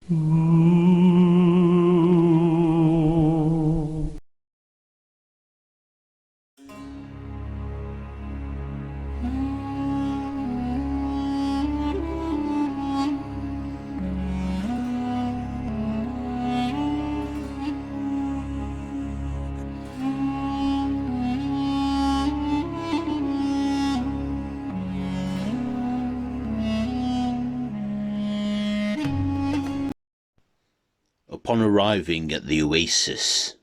Upon arriving at the oasis,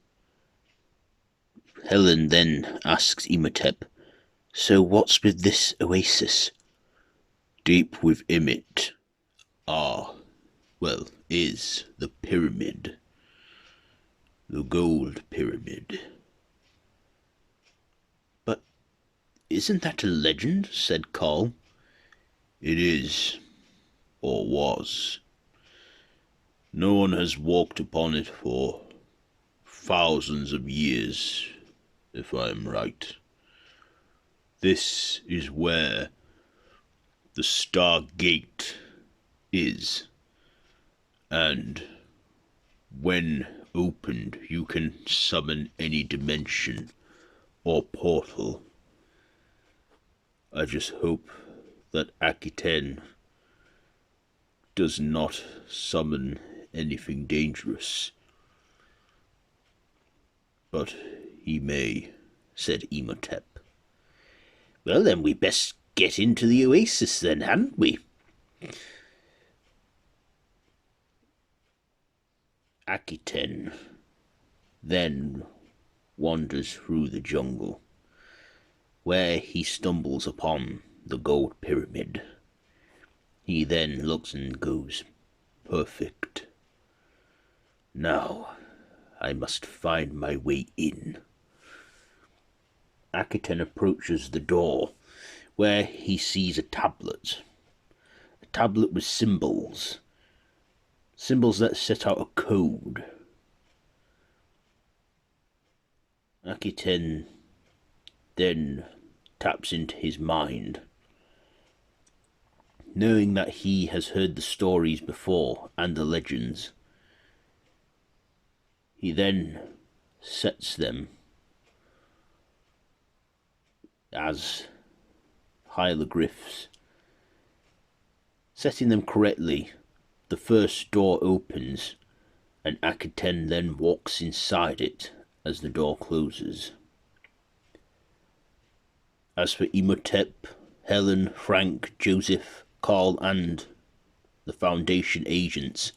Helen then asks Imhotep, "So what's with this oasis?" "Deep within it is the pyramid. The gold pyramid." "But isn't that a legend?" said Carl. "It is, or was. No one has walked upon it for thousands of years, if I am right. This is where the Stargate is, and when opened, you can summon any dimension or portal. I just hope that Akhaten does not summon anything dangerous. But he may," said Imhotep. "Well, then we best get into the oasis then, hadn't we?" Akhaten then wanders through the jungle, where he stumbles upon the gold pyramid. He then looks and goes, "Perfect. Now I must find my way in." Akhaten approaches the door, where he sees a tablet with symbols that set out a code. Akhaten then taps into his mind, knowing that he has heard the stories before and the legends. He then sets them as hieroglyphs. Setting them correctly, the first door opens, and Akhaten then walks inside it as the door closes. As for Imhotep, Helen, Frank, Joseph, Carl, and the Foundation agents,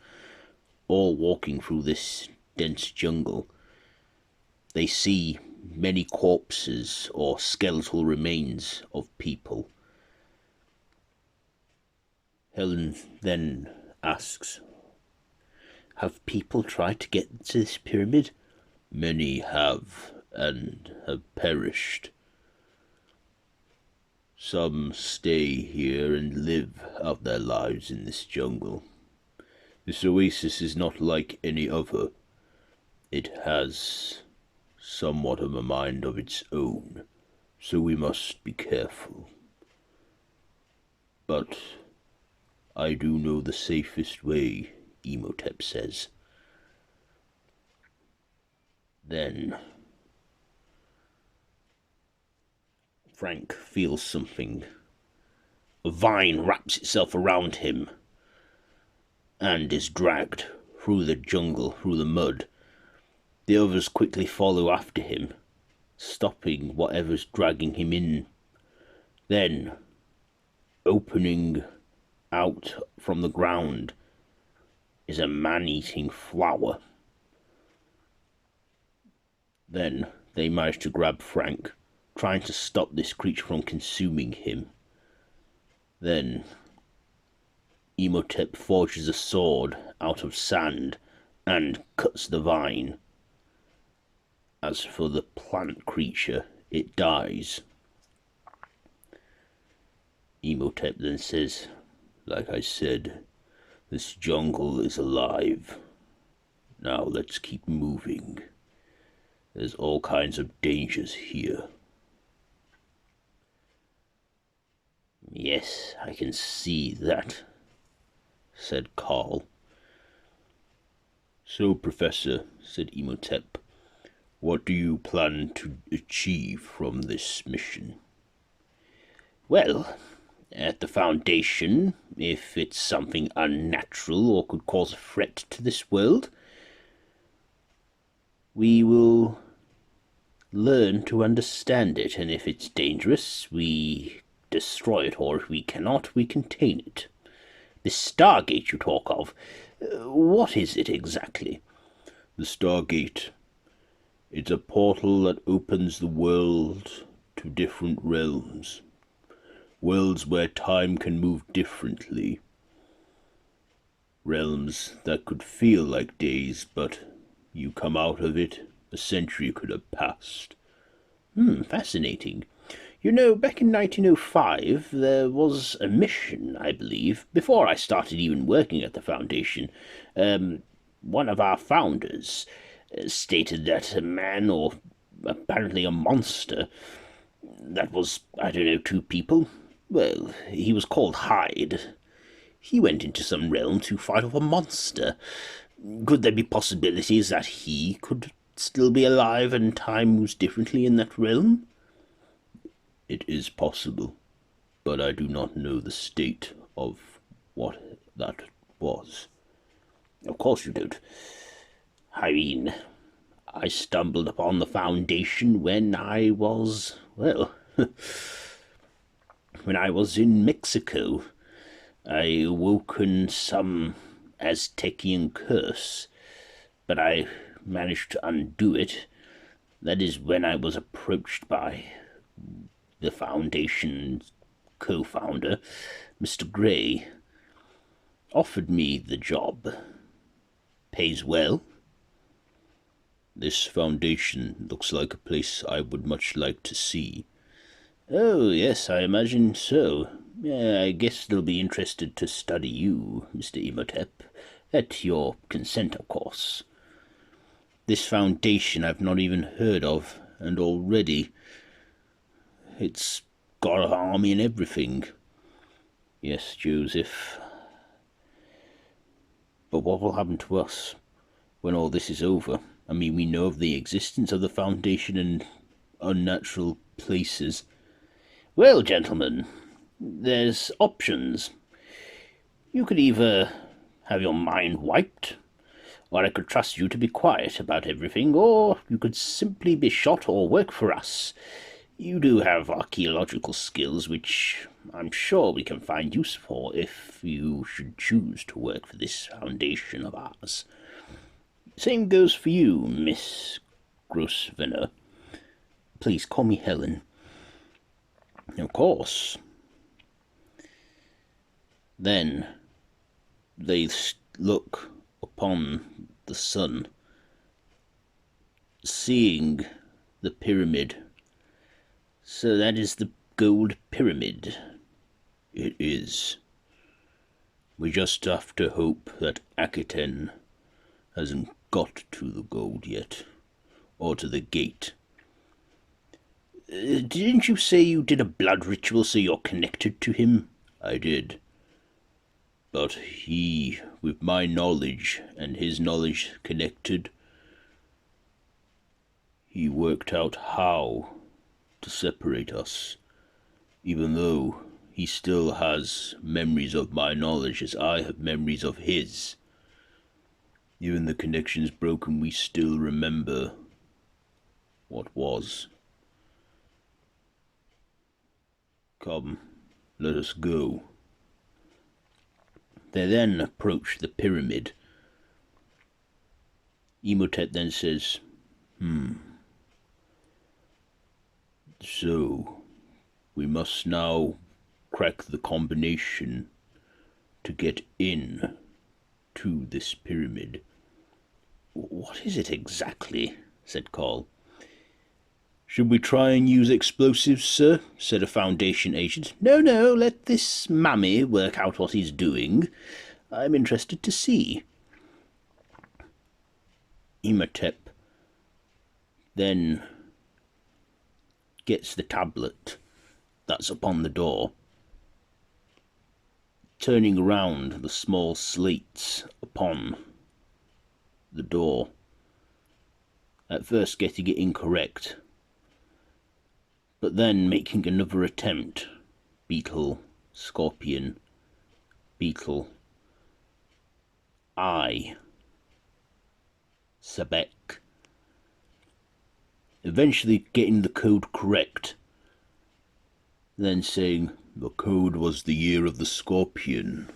all walking through this dense jungle, they see many corpses or skeletal remains of people. Helen then asks, "Have people tried to get to this pyramid?" "Many have, and have perished. Some stay here and live out their lives in this jungle. This oasis is not like any other. It has somewhat of a mind of its own, so we must be careful. But I do know the safest way," Imhotep says. Then Frank feels something. A vine wraps itself around him and is dragged through the jungle, through the mud. The others quickly follow after him, stopping whatever's dragging him in. Then, opening out from the ground, is a man-eating flower. Then they manage to grab Frank, trying to stop this creature from consuming him. Then Imhotep forges a sword out of sand and cuts the vine. As for the plant creature, it dies. Imhotep then says, "Like I said, this jungle is alive. Now let's keep moving. There's all kinds of dangers here." "Yes, I can see that," said Carl. So, Professor, said Imhotep, what do you plan to achieve from this mission? Well, at the Foundation, if it's something unnatural or could cause a threat to this world, we will learn to understand it, and if it's dangerous, we destroy it, or if we cannot, we contain it. This Stargate you talk of, what is it exactly? The Stargate. It's a portal that opens the world to different realms. Worlds where time can move differently. Realms that could feel like days, but you come out of it, a century could have passed. Fascinating. You know, back in 1905, there was a mission, I believe, before I started even working at the Foundation. One of our founders stated that a man, or apparently a monster, that was, I don't know, two people. Well, he was called Hyde. He went into some realm to fight off a monster. Could there be possibilities that he could still be alive and time moves differently in that realm? It is possible, but I do not know the state of what that was. Of course you don't. I mean, I stumbled upon the Foundation when I was, well, when I was in Mexico. I awoken some Aztecian curse, but I managed to undo it. That is when I was approached by the Foundation's co-founder, Mr. Gray. Offered me the job. Pays well. This Foundation looks like a place I would much like to see. Oh, yes, I imagine so. I guess they'll be interested to study you, Mr. Imhotep, at your consent, of course. This Foundation I've not even heard of, and already it's got an army and everything. Yes, Joseph. But what will happen to us when all this is over? I mean, we know of the existence of the Foundation in unnatural places. Well, gentlemen, there's options. You could either have your mind wiped, or I could trust you to be quiet about everything, or you could simply be shot or work for us. You do have archaeological skills, which I'm sure we can find use for if you should choose to work for this Foundation of ours. Same goes for you, Miss Grosvenor. Please call me Helen. Of course. Then they look upon the sun, seeing the pyramid. So that is the gold pyramid. It is. We just have to hope that Akhaten hasn't got to the gold yet, or to the gate. Didn't you say you did a blood ritual so you're connected to him? I did. But he, with my knowledge and his knowledge connected, he worked out how to separate us, even though he still has memories of my knowledge as I have memories of his. Even the connection's broken, we still remember what was. Come, let us go. They then approach the pyramid. Imhotep then says, So, we must now crack the combination to get in to this pyramid. What is it exactly? Said Carl. Should we try and use explosives, sir? Said a Foundation agent. No, let this mammy work out what he's doing. I'm interested to see. Imhotep then gets the tablet that's upon the door, turning around the small slates upon the door, at first getting it incorrect, but then making another attempt. Beetle, scorpion, beetle, eye, Sebek. Eventually getting the code correct, then saying, "The code was the year of the scorpion."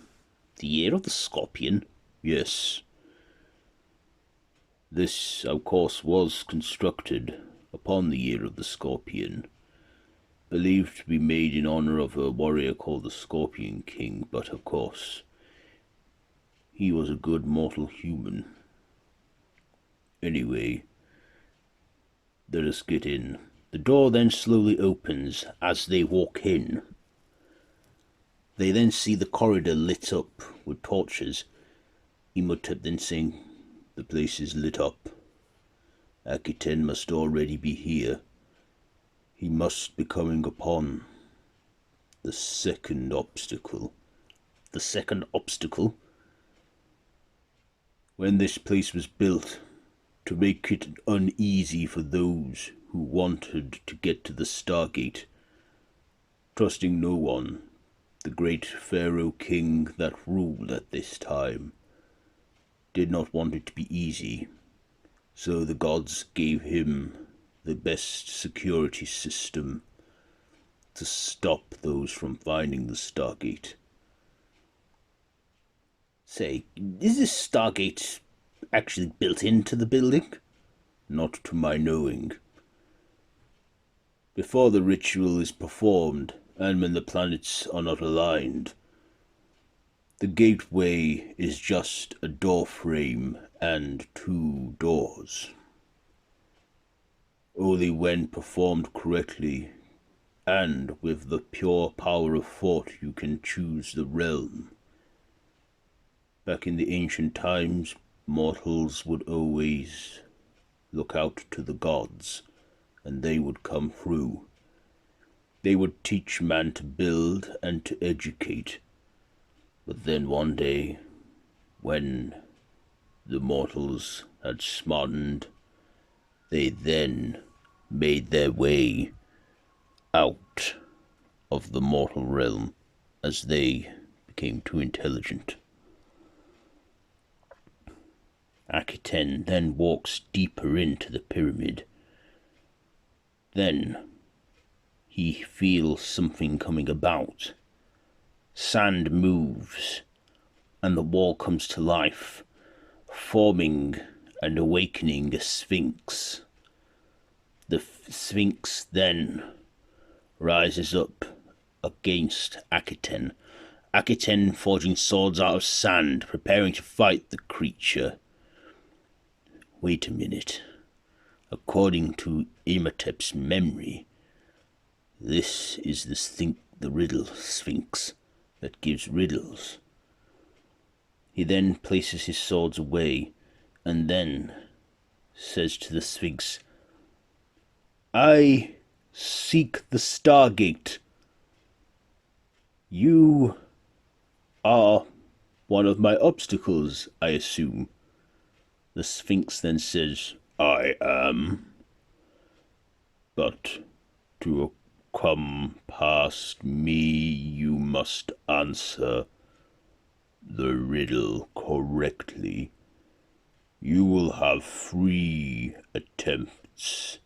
The year of the scorpion? Yes. This, of course, was constructed upon the year of the scorpion, believed to be made in honor of a warrior called the Scorpion King, but of course, he was a good mortal human. Anyway, let us get in. The door then slowly opens as they walk in. They then see the corridor lit up with torches. Imhotep then saying, "The place is lit up. Akhaten must already be here. He must be coming upon the second obstacle." The second obstacle? When this place was built to make it uneasy for those who wanted to get to the Stargate, trusting no one, the great Pharaoh king that ruled at this time did not want it to be easy, so the gods gave him the best security system to stop those from finding the Stargate. Say, is this Stargate actually built into the building? Not to my knowing. Before the ritual is performed, and when the planets are not aligned, the gateway is just a door frame and 2 doors. Only when performed correctly and with the pure power of thought you can choose the realm. Back in the ancient times, mortals would always look out to the gods, and they would come through. They would teach man to build and to educate. But then one day, when the mortals had smartened, they then made their way out of the mortal realm as they became too intelligent. Akhaten then walks deeper into the pyramid. Then he feels something coming about. Sand moves, and the wall comes to life, forming and awakening a sphinx. The sphinx then rises up against Akhaten. Akhaten forging swords out of sand, preparing to fight the creature. Wait a minute. According to Imhotep's memory, this is the riddle sphinx that gives riddles. He then places his swords away and then says to the sphinx, "I seek the Stargate. You are one of my obstacles, I assume." The sphinx then says, "I am. But to come past me, you must answer the riddle correctly. You will have 3 attempts.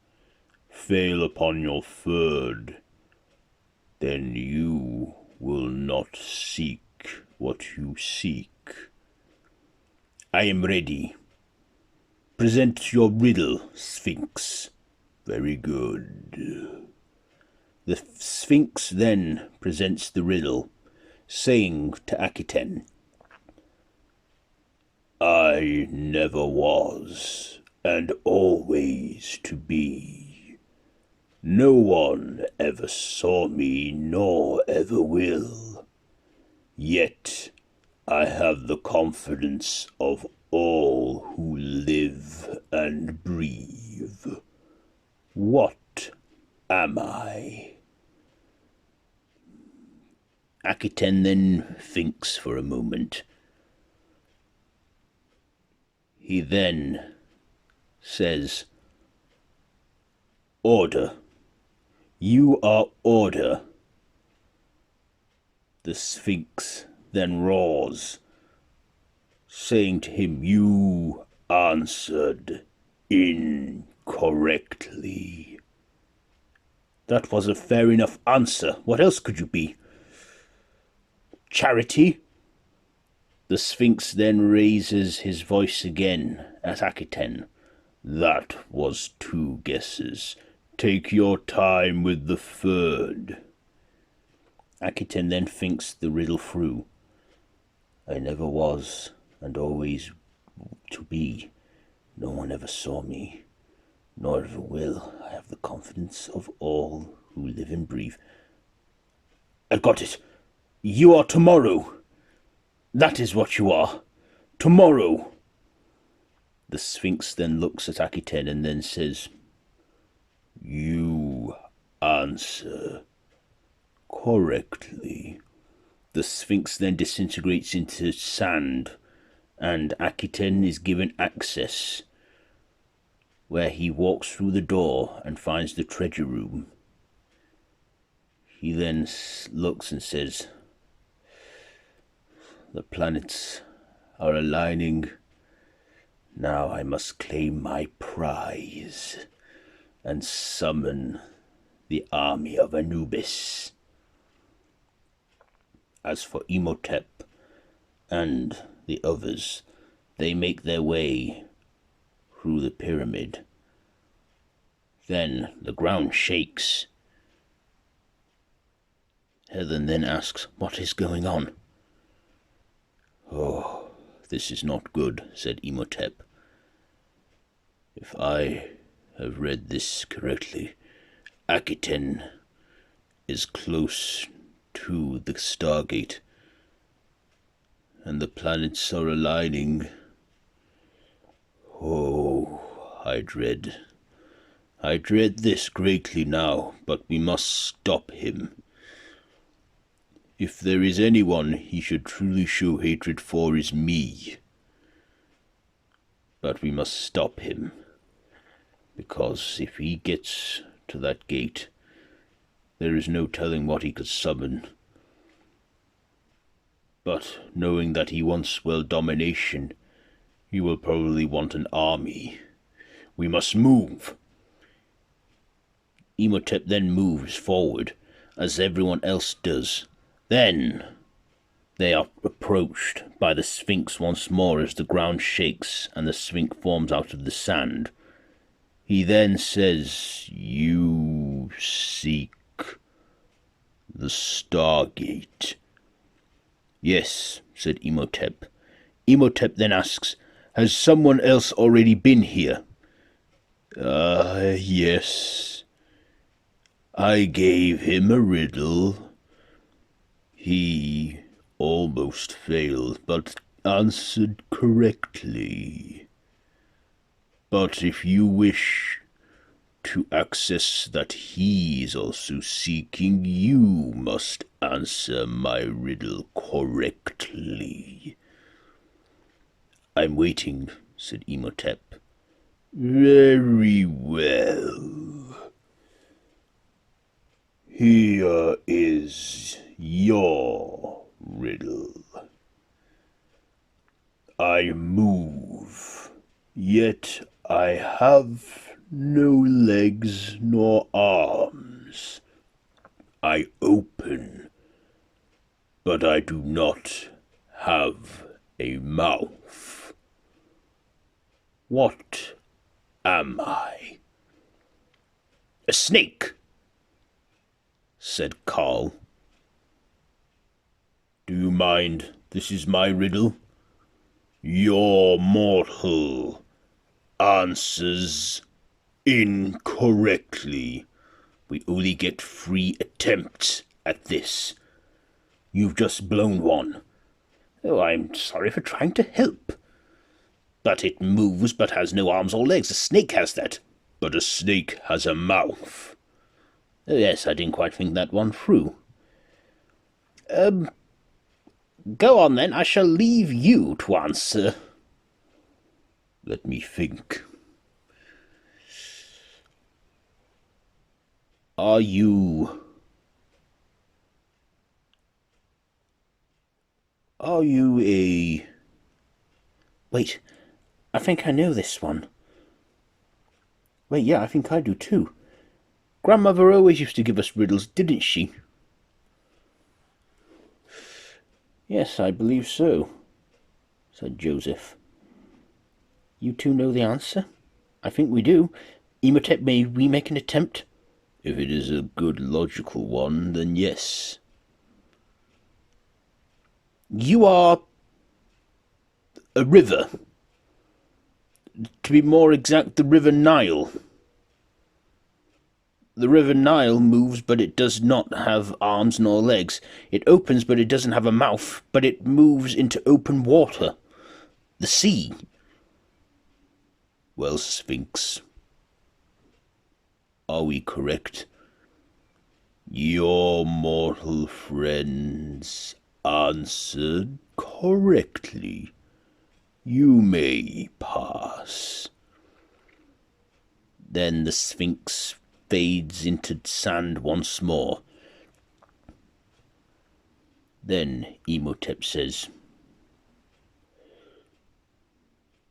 Fail upon your 3rd, then you will not seek what you seek." "I am ready. Present your riddle, Sphinx." "Very good." The Sphinx then presents the riddle, saying to Akhaten, "I never was, and always to be. No one ever saw me, nor ever will. Yet I have the confidence of all who live and breathe. What am I?" Akhaten then thinks for a moment. He then says, "Order. You are order." The Sphinx then roars, saying to him, "You answered incorrectly." "That was a fair enough answer. What else could you be? Charity?" The Sphinx then raises his voice again at Akhaten. "That was 2 guesses. Take your time with the 3rd. Akhaten then thinks the riddle through. "I never was, and always to be. No one ever saw me, nor ever will. I have the confidence of all who live and breathe." "I got it. You are tomorrow. That is what you are. Tomorrow." The Sphinx then looks at Akhaten and then says, "You answer correctly." The Sphinx then disintegrates into sand, and Akhaten is given access, where he walks through the door and finds the treasure room. He then looks and says, "The planets are aligning. Now I must claim my prize and summon the army of Anubis." As for Imhotep and the others, they make their way through the pyramid. Then the ground shakes. Helen then asks, "What is going on?" "Oh, this is not good," said Imhotep. "If I have read this correctly, Akhaten is close to the Stargate, and the planets are aligning. Oh, I dread this greatly now, but we must stop him. If there is anyone he should truly show hatred for, is me. But we must stop him, because if he gets to that gate, there is no telling what he could summon. But knowing that he wants world domination, he will probably want an army. We must move." Imhotep then moves forward, as everyone else does. Then they are approached by the Sphinx once more as the ground shakes and the Sphinx forms out of the sand. He then says, "You seek the Stargate." "Yes," said Imhotep. Imhotep then asks, "Has someone else already been here?" Yes. I gave him a riddle. He almost failed, but answered correctly. But if you wish to access that he is also seeking, you must answer my riddle correctly." "I'm waiting," said Imhotep. "Very well. Here is your riddle. I move, yet I have no legs nor arms. I open, but I do not have a mouth. What am I?" "A snake," said Carl. "Do you mind? This is my riddle. Your mortal answers incorrectly. We only get 3 attempts at this. You've just blown one." "Oh, I'm sorry for trying to help." "But it moves but has no arms or legs. A snake has that." "But a snake has a mouth." "Oh, yes, I didn't quite think that one through." Go on then, I shall leave you to answer." Let me think. Are you a... Wait, I think I know this one. Wait, yeah, I think I do too. Grandmother always used to give us riddles, didn't she? Yes, I believe so, said Joseph. You two know the answer? I think we do. Imhotep, may we make an attempt? If it is a good logical one, then yes. You are a river. To be more exact, the River Nile. The River Nile moves, but it does not have arms nor legs. It opens, but it doesn't have a mouth, but it moves into open water. The sea. Well, Sphinx, are we correct? Your mortal friends answered correctly. You may pass. Then the Sphinx fades into sand once more. Then Imhotep says,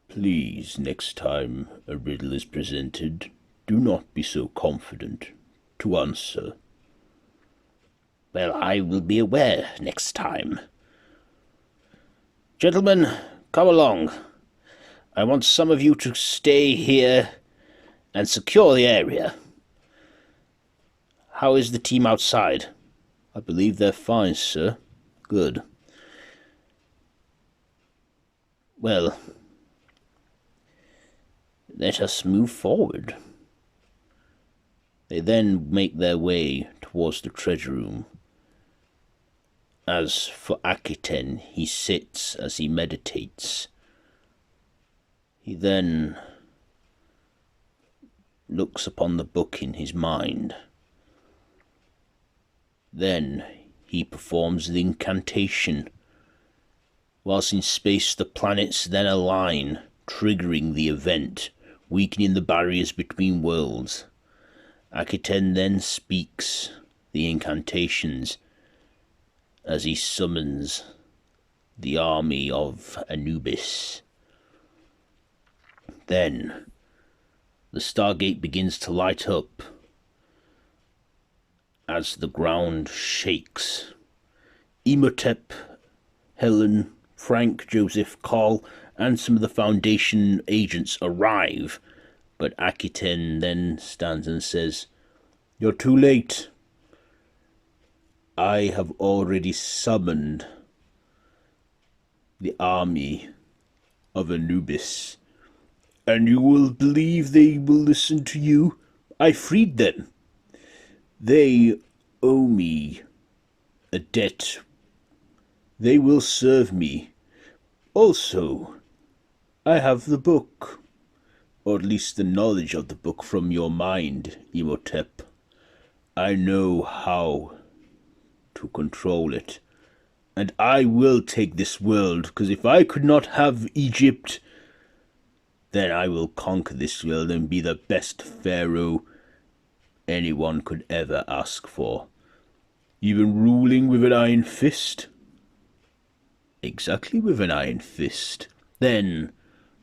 Please, next time a riddle is presented, do not be so confident to answer. Well, I will be aware next time. Gentlemen, come along. I want some of you to stay here and secure the area. How is the team outside? I believe they're fine, sir. Good. Well, let us move forward. They then make their way towards the treasure room. As for Akhaten, he sits as he meditates. He then looks upon the book in his mind. Then he performs the incantation. Whilst in space, the planets then align, triggering the event, weakening the barriers between worlds. Akhaten then speaks the incantations as he summons the army of Anubis. Then the Stargate begins to light up as the ground shakes. Imhotep, Helen, Frank, Joseph, Carl, and some of the Foundation agents arrive, but Akhaten then stands and says, You're too late. I have already summoned the army of Anubis, and you will believe they will listen to you? I freed them. They owe me a debt. They will serve me. Also, I have the book, or at least the knowledge of the book from your mind, Imhotep. I know how to control it, and I will take this world, because if I could not have Egypt, then I will conquer this world and be the best pharaoh anyone could ever ask for. Even ruling with an iron fist? Exactly, with an iron fist. Then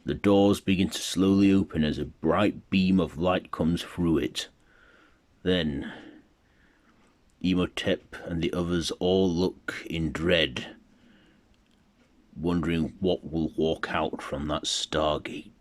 the doors begin to slowly open as a bright beam of light comes through it. Then Imhotep and the others all look in dread, wondering what will walk out from that Stargate.